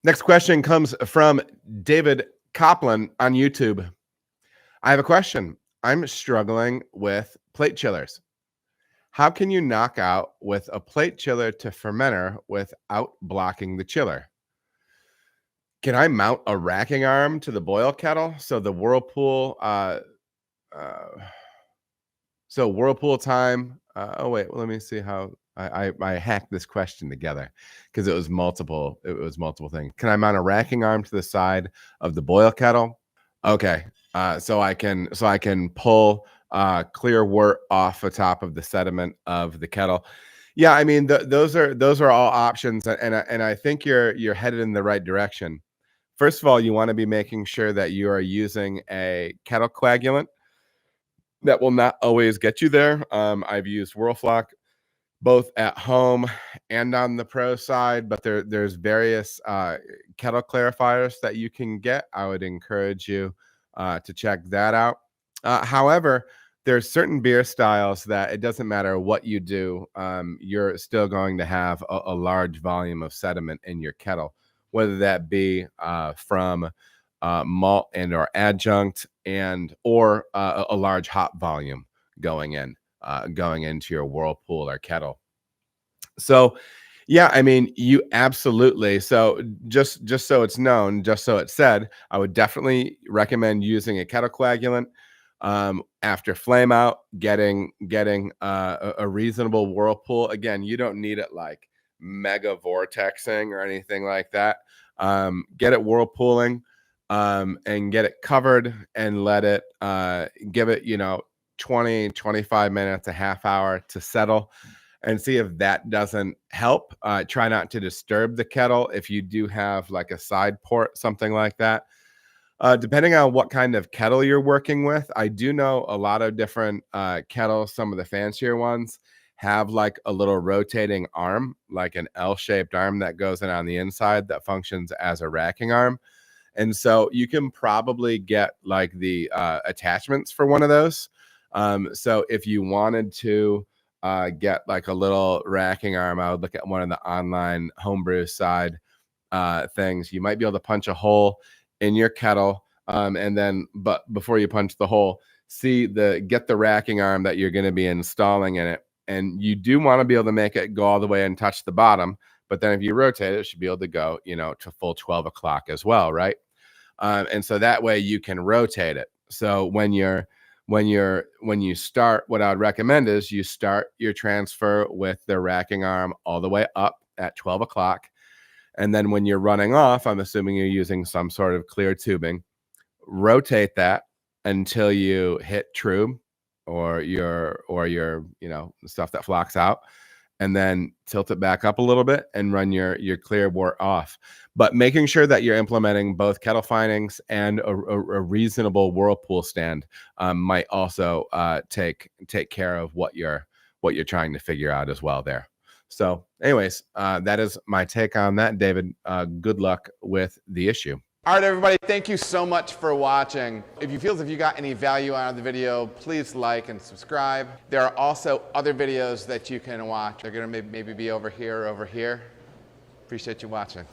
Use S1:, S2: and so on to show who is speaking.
S1: Next question comes from David Copland on YouTube. I have a question. I'm struggling with plate chillers. How can you knock out with a plate chiller to fermenter without blocking the chiller? Can I mount a racking arm to the boil kettle so the whirlpool whirlpool time? Oh wait, well, let me see how I hacked this question together because it was multiple. It was multiple things. Can I mount a racking arm to the side of the boil kettle? Okay, so I can pull clear wort off the top of the sediment of the kettle. Yeah, I mean those are all options, and I think you're headed in the right direction. First of all, you want to be making sure that you are using a kettle coagulant. That will not always get you there. I've used Whirlfloc both at home and on the pro side, but there's various kettle clarifiers that you can get. I would encourage you to check that out. However, there's certain beer styles that it doesn't matter what you do, you're still going to have a large volume of sediment in your kettle, whether that be from malt and or adjunct or a large hop volume going into your whirlpool or kettle. So yeah, I mean, you absolutely. So just so it's known, just so it's said, I would definitely recommend using a kettle coagulant after flame out, getting a reasonable whirlpool. Again, you don't need it like mega vortexing or anything like that. Get it whirlpooling and get it covered and let it give it 20-25 minutes, a half hour to settle, and see if that doesn't help. Try not to disturb the kettle if you do have like a side port, something like that. Depending on what kind of kettle you're working with, I do know a lot of different kettles. Some of the fancier ones have like a little rotating arm, like an L-shaped arm that goes in on the inside that functions as a racking arm. And so you can probably get like the attachments for one of those. So if you wanted to get like a little racking arm, I would look at one of the online homebrew side things. You might be able to punch a hole in your kettle, but before you punch the hole, get the racking arm that you're going to be installing in it, and you do want to be able to make it go all the way and touch the bottom. But then if you rotate it, it should be able to go, to full 12 o'clock as well, right? And so that way you can rotate it. So when you start, what I would recommend is you start your transfer with the racking arm all the way up at 12 o'clock. And then when you're running off, I'm assuming you're using some sort of clear tubing, rotate that until you hit trube or your stuff that flocks out, and then tilt it back up a little bit and run your clear wort off. But making sure that you're implementing both kettle finings and a reasonable whirlpool stand might also take care of what you're trying to figure out as well there. So anyways, that is my take on that, David. Good luck with the issue.
S2: All right, everybody, thank you so much for watching. If you feel as if you got any value out of the video, please like and subscribe. There are also other videos that you can watch. They're going to maybe be over here or over here. Appreciate you watching.